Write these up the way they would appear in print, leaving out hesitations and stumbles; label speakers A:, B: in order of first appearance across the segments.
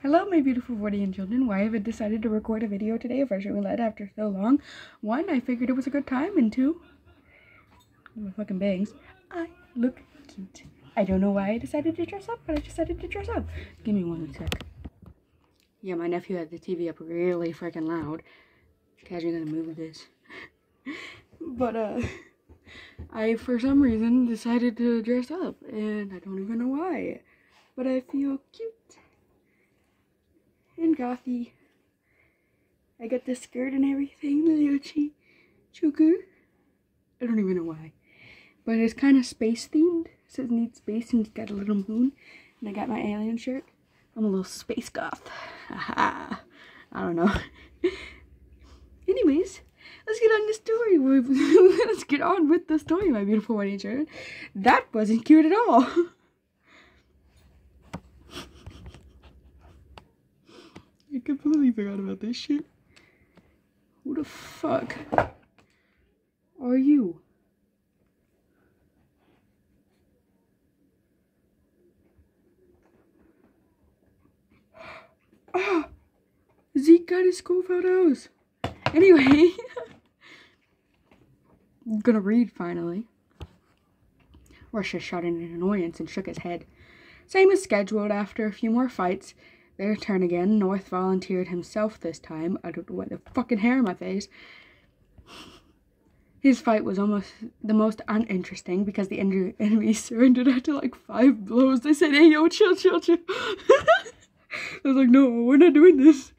A: Hello, my beautiful Voidian Children. Why have I decided to record a video today of Roulette after so long? One, I figured it was a good time, and two, my fucking bangs, I look cute. I don't know why I decided to dress up, but I decided to dress up. Give me one sec. Yeah, my nephew had the TV up really freaking loud. Casually gonna move this. But, I, for some reason, decided to dress up, and I don't even know why. But I feel cute and gothy. I got the skirt and everything, the little choker. I don't even know why. But it's kind of space themed. It says need space and it's got a little moon. And I got my alien shirt. I'm a little space goth. Haha. I don't know. Anyways, let's get on the story. Let's get on with the story, my beautiful Voidian Children. That wasn't cute at all. I completely forgot about this shit. Who the fuck are you? Ah, Zeke got his school photos. Anyway, I'm gonna read finally. Russia shouted in annoyance and shook his head. Same as scheduled. After a few more fights, their turn again. North volunteered himself this time. I don't know what the fucking hair in my face. His fight was almost the most uninteresting because the enemy surrendered after like 5 blows. They said, "Hey, yo, chill, chill, chill." I was like, no, we're not doing this.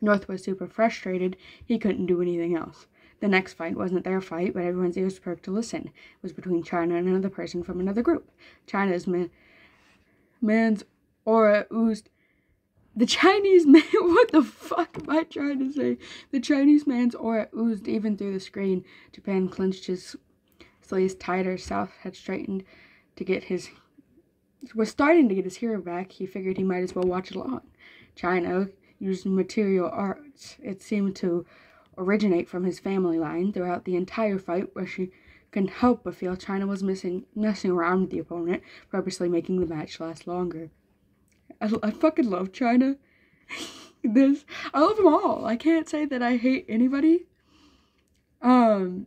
A: North was super frustrated. He couldn't do anything else. The next fight wasn't their fight, but everyone's ears perked to listen. It was between China and another person from another group. China's man's aura oozed. The Chinese man, what the fuck am I trying to say? The Chinese man's aura oozed even through the screen. Japan clenched his sleeves tighter. South had was starting to get his hero back. He figured he might as well watch along. China used material arts. It seemed to originate from his family line. Throughout the entire fight, Russia couldn't help but feel China was messing around with the opponent, purposely making the match last longer. I fucking love China. I love them all. I can't say that I hate anybody. I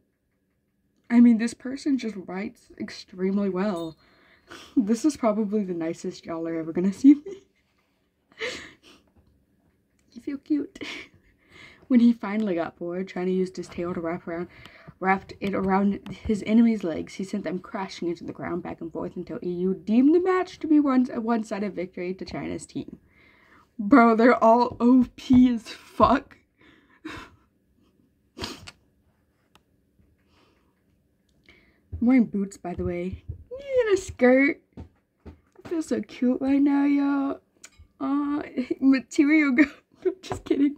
A: mean, this person just writes extremely well. This is probably the nicest y'all are ever gonna see me. You feel cute. When he finally got bored, China used his tail to wrapped it around his enemy's legs. He sent them crashing into the ground back and forth until EU deemed the match to be a one-sided victory to China's team. Bro, they're all OP as fuck. I'm wearing boots, by the way. And a skirt. I feel so cute right now, y'all. Material girl. I'm just kidding.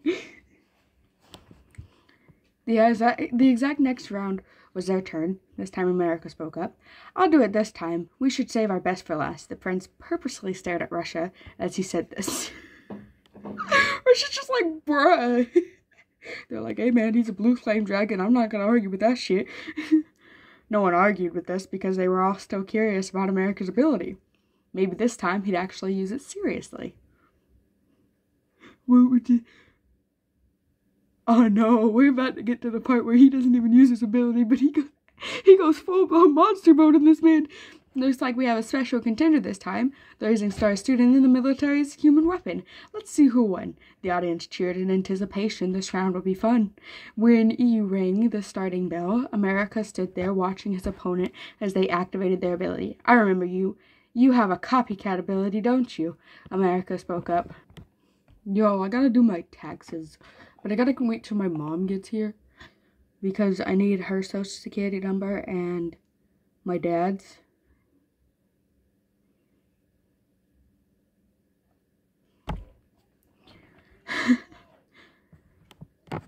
A: The exact next round was their turn. This time America spoke up. "I'll do it this time. We should save our best for last." The prince purposely stared at Russia as he said this. Russia's just like, bruh. They're like, "Hey man, he's a blue flame dragon. I'm not gonna argue with that shit." No one argued with this because they were all still curious about America's ability. Maybe this time he'd actually use it seriously. What would you... Oh no, we're about to get to the part where he doesn't even use his ability, but he goes full-blown monster mode in this man. Looks like we have a special contender this time. The Rising Star student in the military's human weapon. Let's see who won. The audience cheered in anticipation. This round will be fun. When EU rang the starting bell, America stood there watching his opponent as they activated their ability. "I remember you. You have a copycat ability, don't you?" America spoke up. "Yo, I gotta do my taxes. But I gotta wait till my mom gets here. Because I need her social security number and my dad's."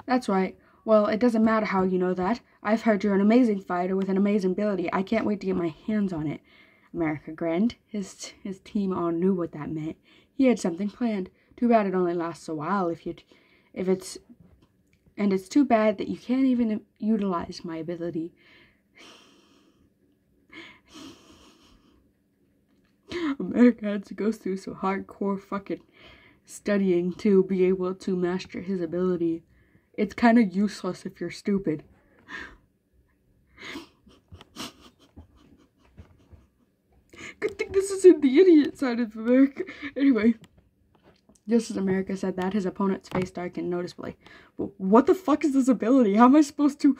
A: "That's right. Well, it doesn't matter how you know that. I've heard you're an amazing fighter with an amazing ability. I can't wait to get my hands on it." America grinned. His team all knew what that meant. He had something planned. Too bad it only lasts a while it's too bad that you can't even utilize my ability. America had to go through some hardcore fucking studying to be able to master his ability. It's kind of useless if you're stupid. Good thing this is in the idiot side of America. Anyway, just as America said that, his opponent's face darkened noticeably. What the fuck is this ability? How am I supposed to...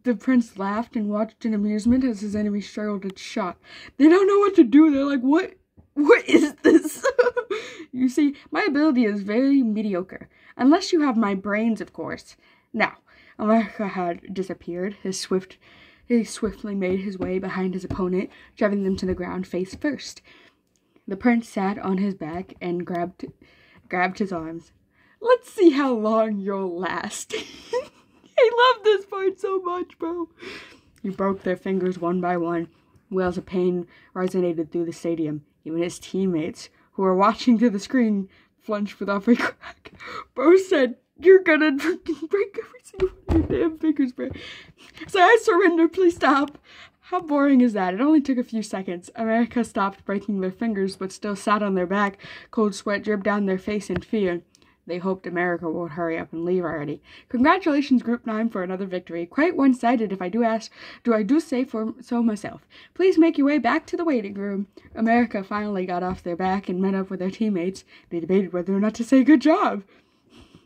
A: The prince laughed and watched in amusement as his enemy struggled and shot. They don't know what to do. They're like, what is this? You see, my ability is very mediocre. Unless you have my brains, of course. Now, America had disappeared. He swiftly made his way behind his opponent, driving them to the ground face first. The prince sat on his back and grabbed his arms. Let's see how long you'll last. I love this part so much, bro. He broke their fingers one by one. Wails of pain resonated through the stadium. Even his teammates, who were watching through the screen, flinched with every crack. Bro said, "You're gonna break every single one of your damn fingers, bro." So I surrender, please stop. How boring is that? It only took a few seconds. America stopped breaking their fingers, but still sat on their back. Cold sweat dripped down their face in fear. They hoped America would hurry up and leave already. Congratulations, Group 9, for another victory. Quite one-sided, if I do say so myself. Please make your way back to the waiting room. America finally got off their back and met up with their teammates. They debated whether or not to say good job.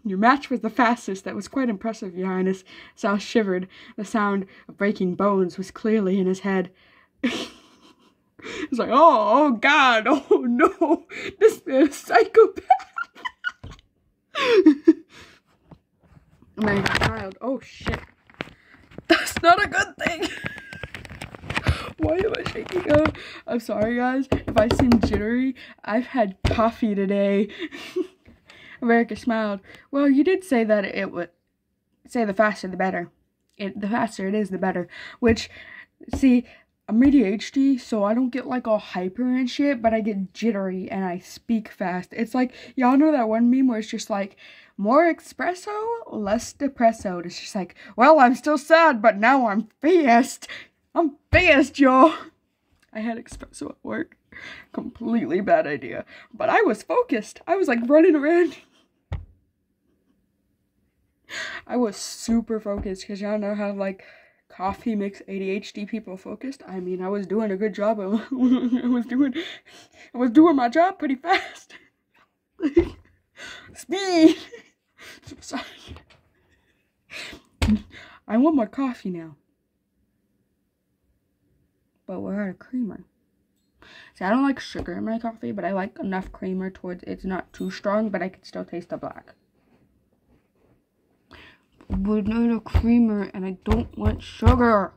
A: Your match was the fastest. That was quite impressive, Your Highness. Sal shivered. The sound of breaking bones was clearly in his head. He's like, oh God, oh no, this is a psychopath. America smiled. Oh shit. That's not a good thing. Why am I shaking up? I'm sorry, guys. If I seem jittery, I've had coffee today. America smiled. Well, you did say that it would say the faster the better. The faster it is, the better. Which, see, I'm ADHD, so I don't get like all hyper and shit, but I get jittery and I speak fast. It's like, y'all know that one meme where it's just like, more espresso, less depresso. It's just like, well, I'm still sad, but now I'm fast. I'm fast, y'all. I had espresso at work. Completely bad idea. But I was focused. I was like running around. I was super focused because y'all know how like coffee makes ADHD people focused. I mean, I was doing a good job. I was doing my job pretty fast. Speed. Sorry. I want more coffee now. But we're out of creamer. See, I don't like sugar in my coffee, but I like enough creamer towards it's not too strong, but I can still taste the black. But not a creamer, and I don't want sugar.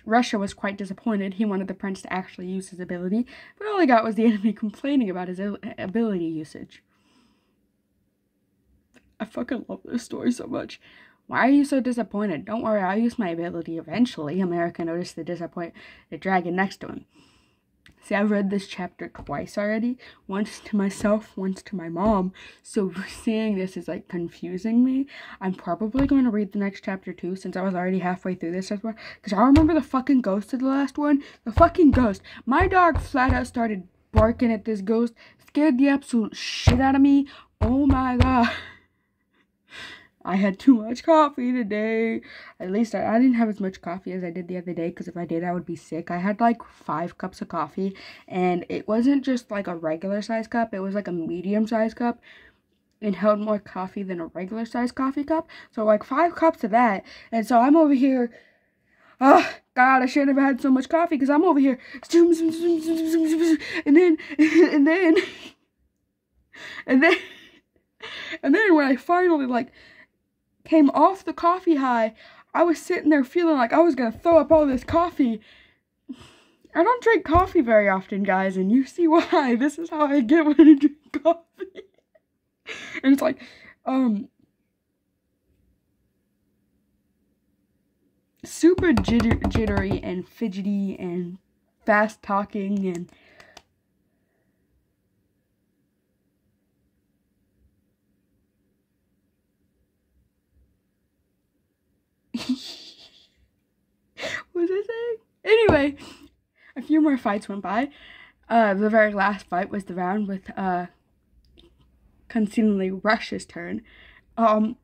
A: Russia was quite disappointed. He wanted the prince to actually use his ability, but all he got was the enemy complaining about his ability usage. I fucking love this story so much. Why are you so disappointed? Don't worry, I'll use my ability eventually. America noticed the dragon next to him. See, I've read this chapter twice already. Once to myself, once to my mom. So seeing this is like confusing me. I'm probably going to read the next chapter too, since I was already halfway through this as well. Because I remember the fucking ghost of the last one. The fucking ghost. My dog flat out started barking at this ghost. Scared the absolute shit out of me. Oh my god. I had too much coffee today. At least I didn't have as much coffee as I did the other day, because if I did, I would be sick. I had like 5 cups of coffee, and it wasn't just like a regular size cup. It was like a medium size cup. It held more coffee than a regular size coffee cup. So like 5 cups of that. And so I'm over here. Oh, God, I shouldn't have had so much coffee, because I'm over here. And then when I finally like came off the coffee high, I was sitting there feeling like I was gonna throw up all this coffee. I don't drink coffee very often, guys, and you see why. This is how I get when I drink coffee. And it's like, super jittery and fidgety and fast talking and what was I saying? Anyway, A few more fights went by. The very last fight was the round with concealingly Russia's turn. I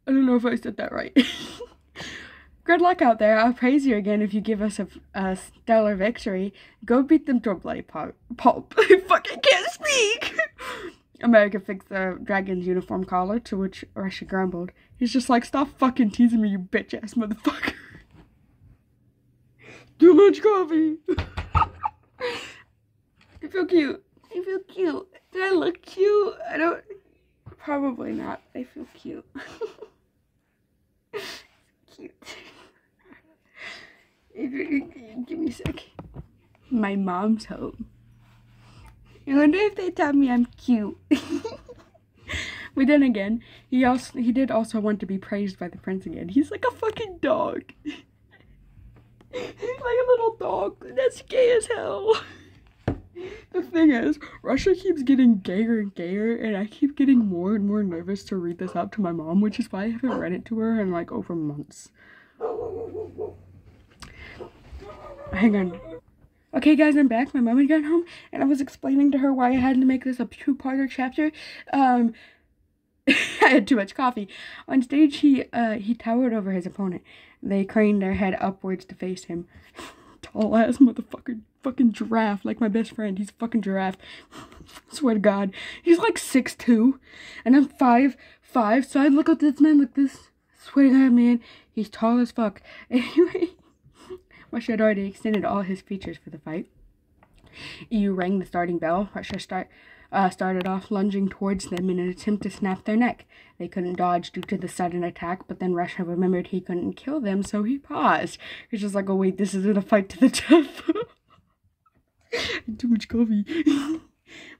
A: don't know if I said that right. Good luck out there. I'll praise you again if you give us a stellar victory. Go beat them to a bloody pulp. I fucking can't speak! America fixed the dragon's uniform collar, to which Russia grumbled. He's just like, stop fucking teasing me, you bitch-ass motherfucker. Too much coffee! I feel cute. I feel cute. Do I look cute? I don't... Probably not. I feel cute. Cute. Give me a sec. My mom's home. I wonder if they tell me I'm cute. But then again, he did also want to be praised by the prince again. He's like a fucking dog. He's like a little dog. That's gay as hell. The thing is, Russia keeps getting gayer and gayer, and I keep getting more and more nervous to read this out to my mom, which is why I haven't read it to her in like over months. Hang on. Okay guys, I'm back. My mom had gotten home, and I was explaining to her why I had to make this a two-parter chapter. I had too much coffee. On stage, he towered over his opponent. They craned their head upwards to face him. Tall ass motherfucker, fucking giraffe, like my best friend. He's a fucking giraffe. Swear to God, he's like 6'2", and I'm 5'5", so I look at this man like this. Swear to God, man, he's tall as fuck. Anyway, Russia had already extended all his features for the fight. EU rang the starting bell. Russia started off lunging towards them in an attempt to snap their neck. They couldn't dodge due to the sudden attack, but then Russia remembered he couldn't kill them, so he paused. He's just like, oh wait, this isn't a fight to the death. Too much coffee.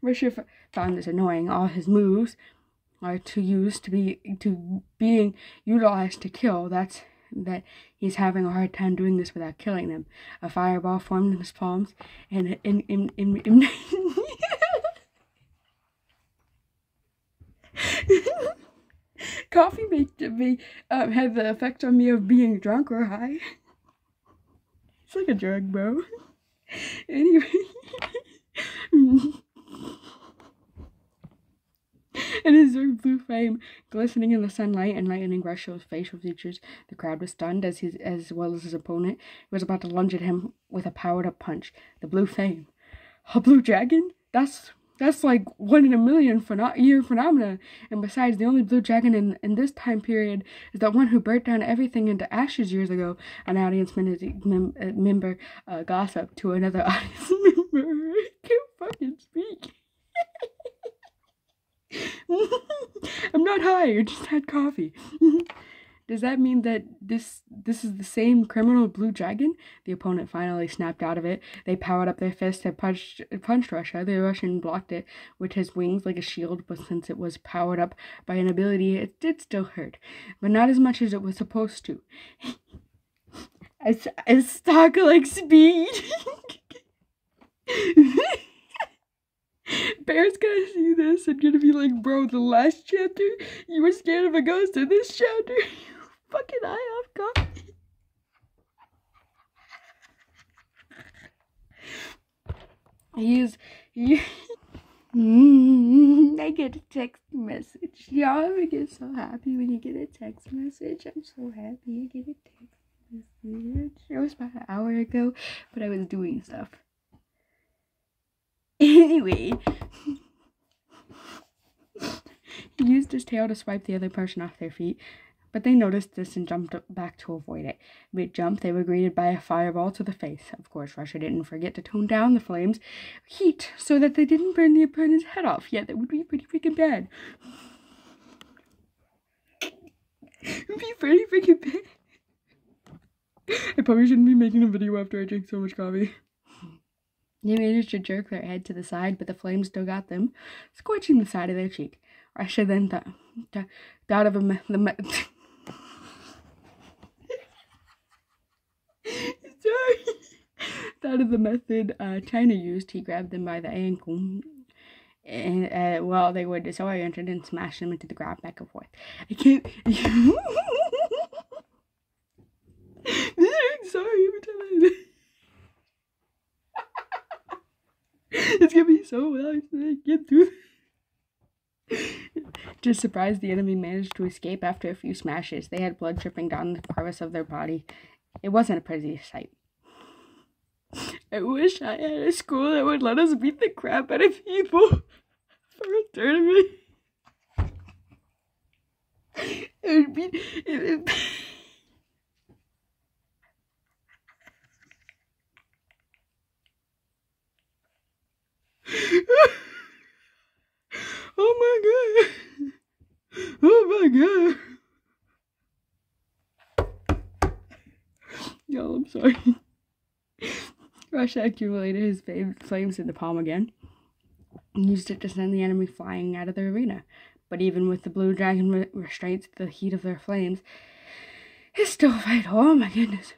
A: Russia found this annoying. All his moves are being utilized to kill. That he's having a hard time doing this without killing them. A fireball formed in his palms, and coffee had the effect on me of being drunk or high. It's like a drug, bro. Anyway. An observed blue flame glistening in the sunlight and lightening Russia's facial features. The crowd was stunned as well as his opponent. He was about to lunge at him with a powered-up punch. The blue flame. A blue dragon? That's like 1 in a million year phenomena. And besides, the only blue dragon in this time period is the one who burnt down everything into ashes years ago. An audience member gossiped to another audience member. I can't fucking speak. I'm not high, I just had coffee. Does that mean that this is the same criminal blue dragon? The opponent finally snapped out of it. They powered up their fists and punched Russia. The Russian blocked it with his wings like a shield, but since it was powered up by an ability, it did still hurt. But not as much as it was supposed to. I talk like speed. Bear's gonna see this and gonna be like, bro, the last chapter, you were scared of a ghost, in this chapter, you fucking high off coffee. I get a text message. Y'all ever get so happy when you get a text message? I'm so happy I get a text message. It was about an hour ago, but I was doing stuff. Anyway, he used his tail to swipe the other person off their feet, but they noticed this and jumped back to avoid it. Mid-jump, they were greeted by a fireball to the face. Of course, Russia didn't forget to tone down the flames' heat so that they didn't burn the opponent's head off. Yeah, that would be pretty freaking bad. It would be pretty freaking bad. I probably shouldn't be making a video after I drink so much coffee. They managed to jerk their head to the side, but the flames still got them, scorching the side of their cheek. Russia then thought of the method China used. He grabbed them by the ankle, and while they were disoriented, and smashed them into the ground back and forth. I can't. Sorry every time I. It's gonna be so loud. I can't do this. Just surprised, the enemy managed to escape after a few smashes. They had blood dripping down the crevice of their body. It wasn't a pretty sight. I wish I had a school that would let us beat the crap out of people for a tournament. It would be... Oh my god. Oh my god. Y'all, I'm sorry. Russia accumulated his flames in the palm again and used it to send the enemy flying out of the arena. But even with the blue dragon restraints the heat of their flames, it's still a fight. Oh my goodness.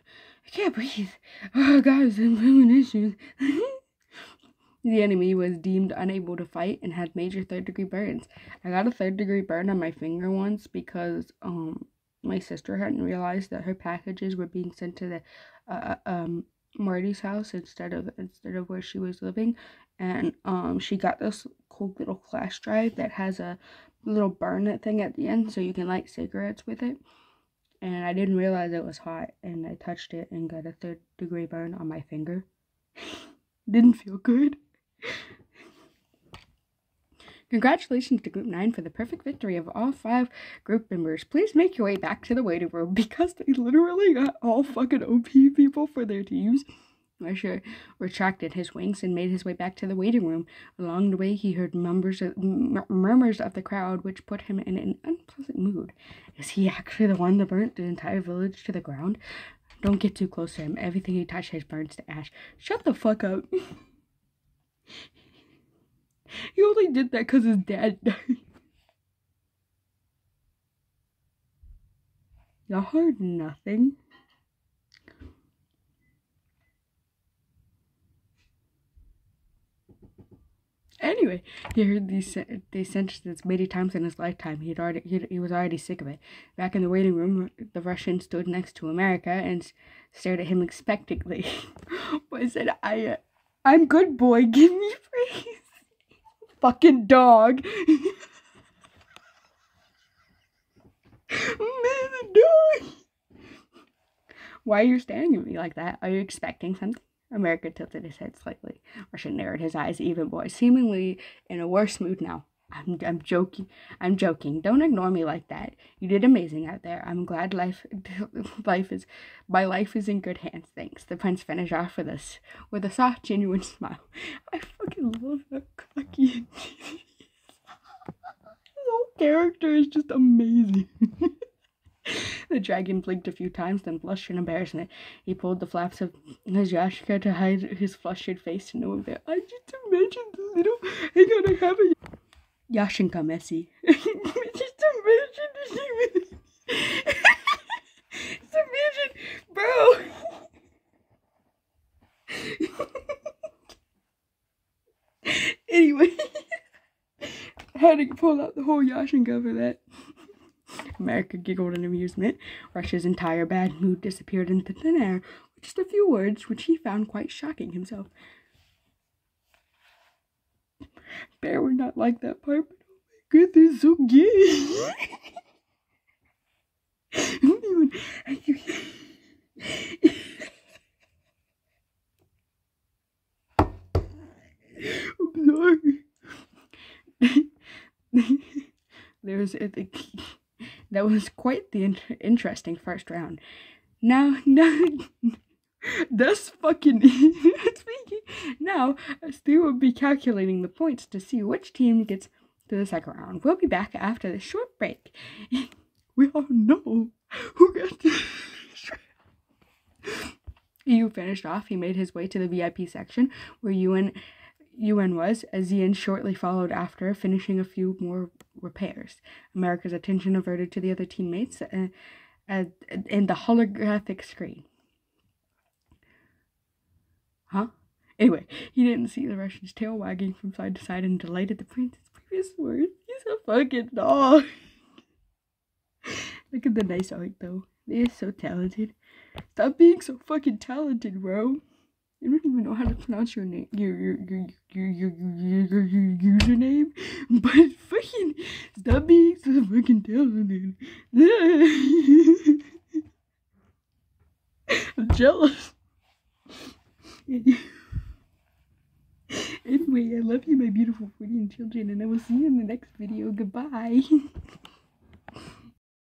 A: I can't breathe. Oh guys, I'm having issues. The enemy was deemed unable to fight and had major third-degree burns. I got a third-degree burn on my finger once because my sister hadn't realized that her packages were being sent to the Marty's house instead of where she was living, and she got this cool little flash drive that has a little burn thing at the end, so you can light cigarettes with it. And I didn't realize it was hot, and I touched it and got a third-degree burn on my finger. Didn't feel good. Congratulations to Group 9 for the perfect victory of all 5 group members. Please make your way back to the waiting room because they literally got all fucking OP people for their teams. Russia retracted his wings and made his way back to the waiting room. Along the way, he heard murmurs of the crowd, which put him in an unpleasant mood. Is he actually the one that burnt the entire village to the ground? Don't get too close to him. Everything he touches burns to ash. Shut the fuck up. He only did that because his dad died. Y'all heard nothing. Anyway, he heard these sentences many times in his lifetime. He was already sick of it. Back in the waiting room, the Russian stood next to America and stared at him expectantly. Boy said, I'm good, boy. Give me praise. Fucking dog. Man, the dog. Why are you staring at me like that? Are you expecting something? America tilted his head slightly. Russia narrowed his eyes even more, seemingly in a worse mood now. I'm joking. I'm joking. Don't ignore me like that. You did amazing out there. I'm glad my life is in good hands. Thanks. The prince finished off with a soft, genuine smile. I fucking love that cocky. His whole character is just amazing. The dragon blinked a few times, then blushed in embarrassment. He pulled the flaps of his yashka to hide his flushed face to no avail. I just imagine the little... I gotta have a... Yashinka messy. Just imagine this. Just imagine, bro. Anyway, I had to pull out the whole Yashinka for that. America giggled in amusement. Russia's entire bad mood disappeared into thin air with just a few words, which he found quite shocking himself. Bear would not like that part, but oh my goodness, so gay. I'm sorry. That was quite the interesting first round. Now, that's fucking speaking. Now, Stu will be calculating the points to see which team gets to the second round. We'll be back after this short break. We all know who got this. EU finished off. He made his way to the VIP section where UN was, as Ian shortly followed after, finishing a few more repairs. America's attention averted to the other teammates in the holographic screen. Huh? Anyway, he didn't see the Russian's tail wagging from side to side and delighted the prince's previous words. He's a fucking dog. Look at the nice art, though. They're so talented. Stop being so fucking talented, bro. I don't even know how to pronounce your name, your username, but fucking stop being so fucking talented. I'm jealous. Anyway, I love you, my beautiful Voidian children, and I will see you in the next video. Goodbye.